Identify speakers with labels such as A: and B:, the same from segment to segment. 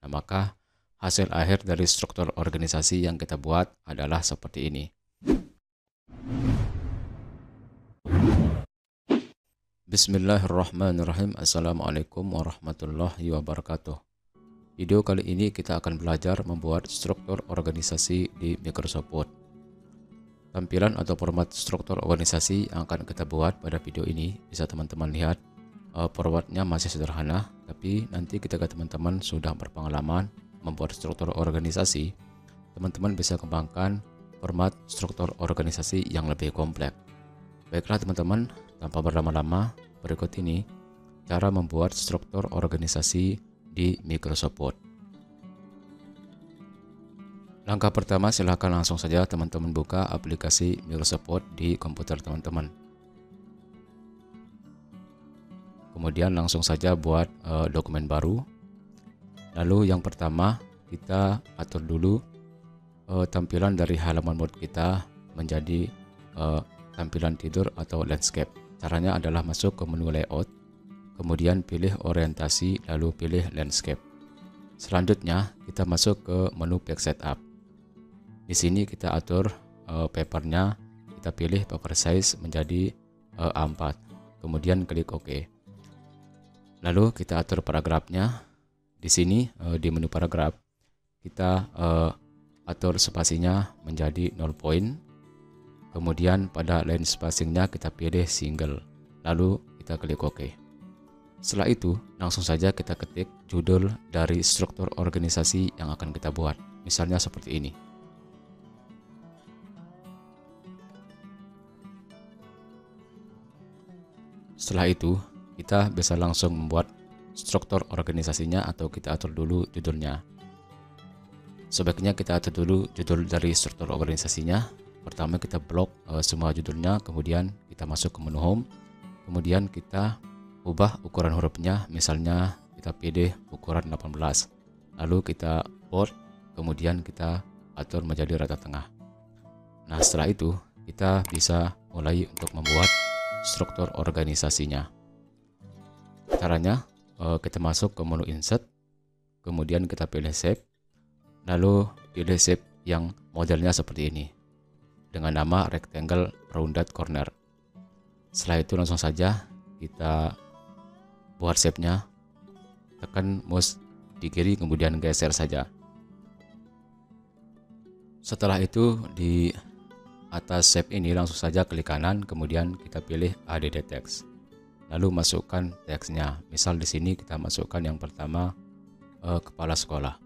A: Nah, maka hasil akhir dari struktur organisasi yang kita buat adalah seperti ini. Bismillahirrahmanirrahim. Assalamualaikum warahmatullahi wabarakatuh. Video kali ini kita akan belajar membuat struktur organisasi di Microsoft Word. Tampilan atau format struktur organisasi yang akan kita buat pada video ini bisa teman-teman lihat. Formatnya masih sederhana, tapi nanti ketika teman-teman sudah berpengalaman membuat struktur organisasi, teman-teman bisa kembangkan format struktur organisasi yang lebih kompleks. Baiklah teman-teman, tanpa berlama-lama, berikut ini cara membuat struktur organisasi di Microsoft Word. Langkah pertama, silahkan langsung saja teman-teman buka aplikasi Microsoft Word di komputer teman-teman. Kemudian langsung saja buat dokumen baru. Lalu yang pertama, kita atur dulu tampilan dari halaman Word kita menjadi tampilan tidur atau landscape. Caranya adalah masuk ke menu layout, kemudian pilih orientasi, lalu pilih landscape. Selanjutnya kita masuk ke menu page setup. Di sini kita atur papernya, kita pilih paper size menjadi A4, kemudian klik OK. Lalu kita atur paragrafnya. Di sini di menu paragraf kita atur spasinya menjadi 0 point. Kemudian pada line spacingnya kita pilih single, lalu kita klik OK. Setelah itu langsung saja kita ketik judul dari struktur organisasi yang akan kita buat, misalnya seperti ini. Setelah itu kita bisa langsung membuat struktur organisasinya atau kita atur dulu judulnya. Sebaiknya kita atur dulu judul dari struktur organisasinya. Pertama kita blok semua judulnya, kemudian kita masuk ke menu home, kemudian kita ubah ukuran hurufnya, misalnya kita pilih ukuran 18, lalu kita bold, kemudian kita atur menjadi rata tengah. Nah, setelah itu kita bisa mulai untuk membuat struktur organisasinya. Caranya kita masuk ke menu insert, kemudian kita pilih shape, lalu pilih shape yang modelnya seperti ini dengan nama rectangle rounded corner. Setelah itu langsung saja kita buat shape-nya, tekan mouse di kiri kemudian geser saja. Setelah itu di atas shape ini langsung saja klik kanan, kemudian kita pilih add text. Lalu masukkan teksnya. Misal di sini kita masukkan yang pertama kepala sekolah.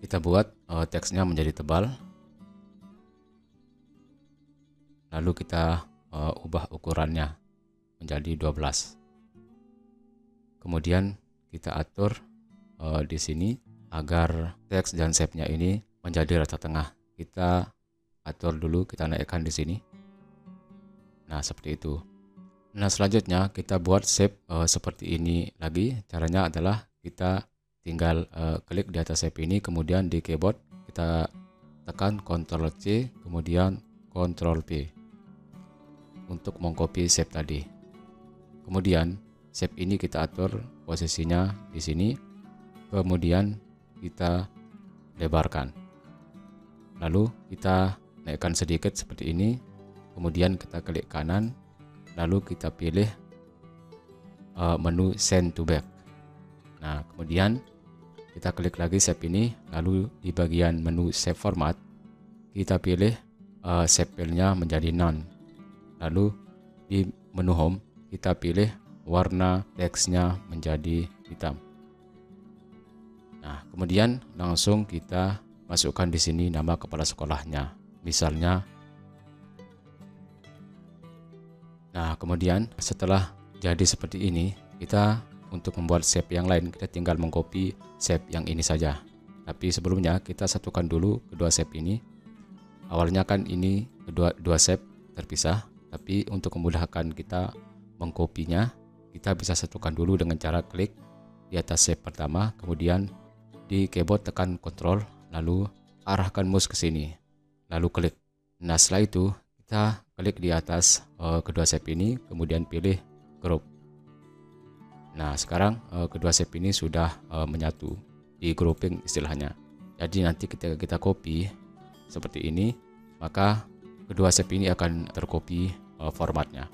A: Kita buat teksnya menjadi tebal. Lalu kita ubah ukurannya menjadi 12. Kemudian kita atur di sini agar teks dan shape-nya ini menjadi rata tengah. Kita atur dulu, kita naikkan di sini. Nah, seperti itu. Nah, selanjutnya kita buat shape seperti ini lagi. Caranya adalah kita tinggal klik di atas shape ini, kemudian di keyboard kita tekan Ctrl C, kemudian Ctrl V untuk mengcopy shape tadi. Kemudian shape ini kita atur posisinya di sini. Kemudian kita lebarkan, lalu kita naikkan sedikit seperti ini, kemudian kita klik kanan, lalu kita pilih menu send to back. Nah, kemudian kita klik lagi shape ini, lalu di bagian menu save format kita pilih save filenya menjadi none, lalu di menu home kita pilih warna teksnya menjadi hitam. Nah, kemudian langsung kita masukkan di sini nama kepala sekolahnya, misalnya. Nah, kemudian setelah jadi seperti ini, kita untuk membuat shape yang lain, kita tinggal mengcopy shape yang ini saja. Tapi sebelumnya kita satukan dulu kedua shape ini. Awalnya kan ini dua shape terpisah, tapi untuk memudahkan kita mengkopinya, kita bisa satukan dulu dengan cara klik di atas shape pertama, kemudian di keyboard tekan Ctrl, lalu arahkan mouse ke sini, lalu klik. Nah, setelah itu kita klik di atas kedua shape ini, kemudian pilih group. Nah, sekarang kedua shape ini sudah menyatu, di grouping istilahnya. Jadi nanti ketika kita copy seperti ini, maka kedua shape ini akan tercopy formatnya.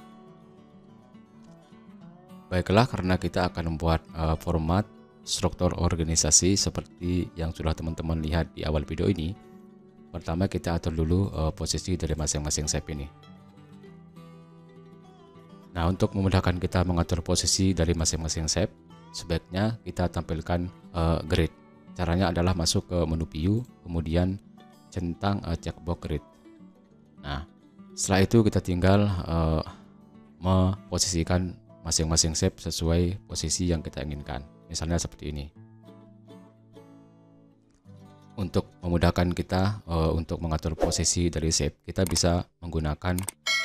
A: Baiklah, karena kita akan membuat format struktur organisasi seperti yang sudah teman-teman lihat di awal video ini. Pertama, kita atur dulu posisi dari masing-masing shape ini. Nah, untuk memudahkan kita mengatur posisi dari masing-masing shape, sebaiknya kita tampilkan grid. Caranya adalah masuk ke menu view, kemudian centang checkbox grid. Nah, setelah itu kita tinggal memposisikan masing-masing shape sesuai posisi yang kita inginkan. Misalnya seperti ini. Untuk memudahkan kita untuk mengatur posisi dari shape, kita bisa menggunakan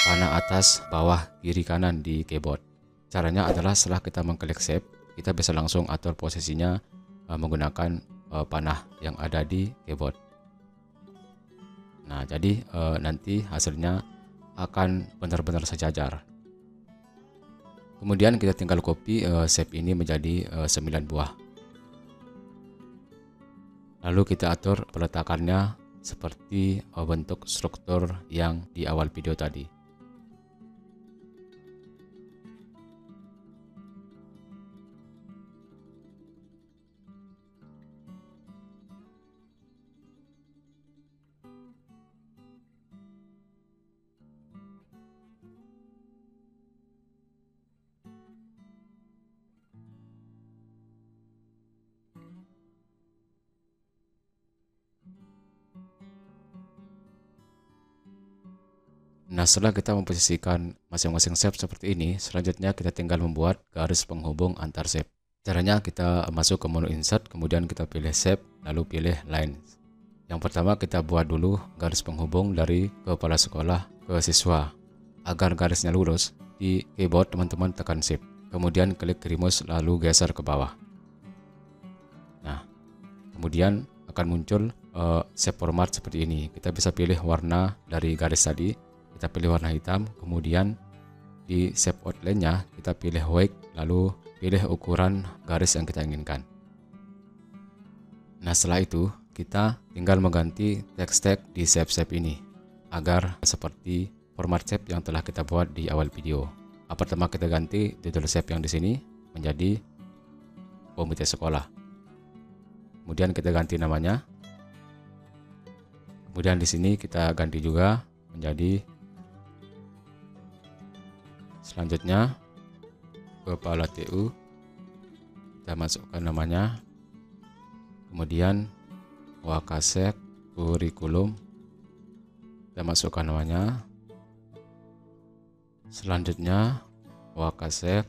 A: panah atas, bawah, kiri, kanan di keyboard. Caranya adalah setelah kita mengklik shape, kita bisa langsung atur posisinya menggunakan panah yang ada di keyboard. Nah, jadi nanti hasilnya akan benar-benar sejajar. Kemudian kita tinggal copy shape ini menjadi 9 buah. Lalu kita atur peletakannya seperti bentuk struktur yang di awal video tadi. Nah, setelah kita memposisikan masing-masing shape seperti ini, selanjutnya kita tinggal membuat garis penghubung antar shape. Caranya kita masuk ke menu insert, kemudian kita pilih shape, lalu pilih line. Yang pertama kita buat dulu garis penghubung dari kepala sekolah ke siswa. Agar garisnya lurus, di keyboard teman-teman tekan shift, kemudian klik remouse lalu geser ke bawah. Nah, kemudian akan muncul shape format seperti ini. Kita bisa pilih warna dari garis tadi. Kita pilih warna hitam, kemudian di shape outline-nya kita pilih white, lalu pilih ukuran garis yang kita inginkan. Nah, setelah itu kita tinggal mengganti text tag di shape ini agar seperti format shape yang telah kita buat di awal video. Pertama kita ganti title shape yang di sini menjadi komite sekolah. Kemudian kita ganti namanya. Kemudian di sini kita ganti juga menjadi selanjutnya kepala TU, kita masukkan namanya, kemudian Wakasek kurikulum, kita masukkan namanya, selanjutnya Wakasek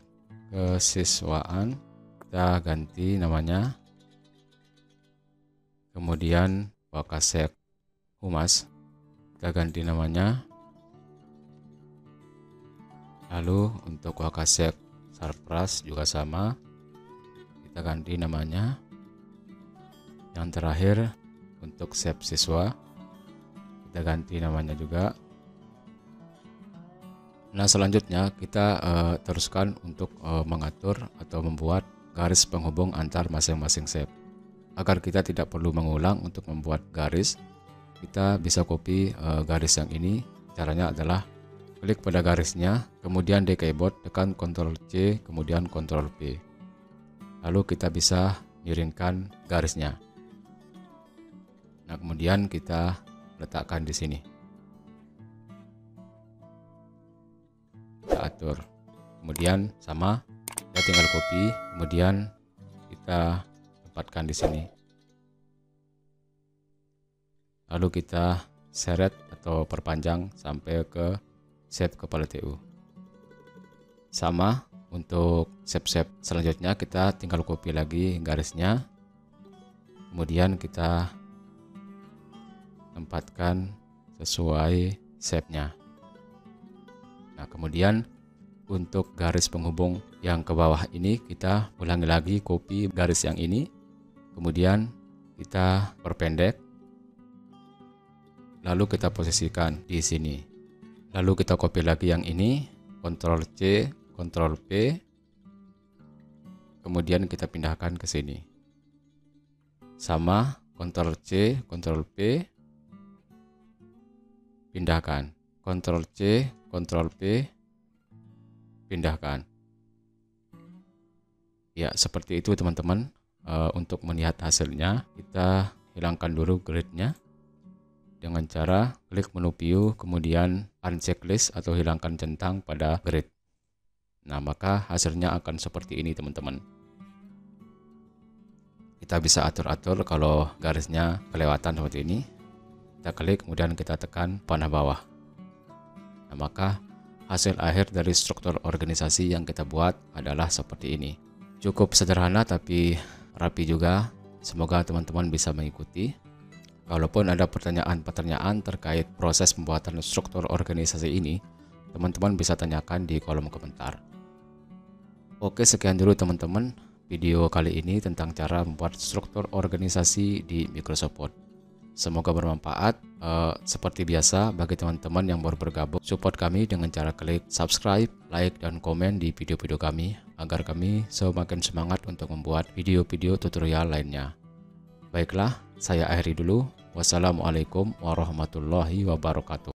A: kesiswaan, kita ganti namanya, kemudian Wakasek humas, kita ganti namanya. Lalu untuk Wakasek Sarpras juga sama, kita ganti namanya. Yang terakhir untuk shape siswa, kita ganti namanya juga. Nah, selanjutnya kita teruskan untuk mengatur atau membuat garis penghubung antar masing-masing shape. Agar kita tidak perlu mengulang untuk membuat garis, kita bisa copy garis yang ini. Caranya adalah klik pada garisnya, kemudian di keyboard tekan Ctrl C, kemudian Ctrl V. Lalu kita bisa miringkan garisnya. Nah, kemudian kita letakkan di sini. Kita atur. Kemudian sama, kita tinggal copy, kemudian kita tempatkan di sini. Lalu kita seret atau perpanjang sampai ke shape kepala TU. Sama untuk shape selanjutnya, kita tinggal copy lagi garisnya, kemudian kita tempatkan sesuai shape-nya. Nah, kemudian untuk garis penghubung yang ke bawah ini kita ulangi lagi, copy garis yang ini, kemudian kita perpendek, lalu kita posisikan di sini. Lalu kita copy lagi yang ini, Ctrl C, Ctrl V, kemudian kita pindahkan ke sini. Sama, Ctrl C, Ctrl V, pindahkan. Ctrl C, Ctrl V, pindahkan. Ya, seperti itu teman-teman. Untuk melihat hasilnya, kita hilangkan dulu grid-nya dengan cara klik menu view, kemudian uncheck list atau hilangkan centang pada grid. Nah, maka hasilnya akan seperti ini teman-teman. Kita bisa atur-atur kalau garisnya kelewatan seperti ini. Kita klik, kemudian kita tekan panah bawah. Nah, maka hasil akhir dari struktur organisasi yang kita buat adalah seperti ini. Cukup sederhana tapi rapi juga. Semoga teman-teman bisa mengikuti. Kalaupun ada pertanyaan-pertanyaan terkait proses pembuatan struktur organisasi ini, teman-teman bisa tanyakan di kolom komentar. Oke, sekian dulu teman-teman video kali ini tentang cara membuat struktur organisasi di Microsoft Word. Semoga bermanfaat. Seperti biasa, bagi teman-teman yang baru bergabung, support kami dengan cara klik subscribe, like, dan komen di video-video kami agar kami semakin semangat untuk membuat video-video tutorial lainnya. Baiklah, saya akhiri dulu. Wassalamualaikum warahmatullahi wabarakatuh.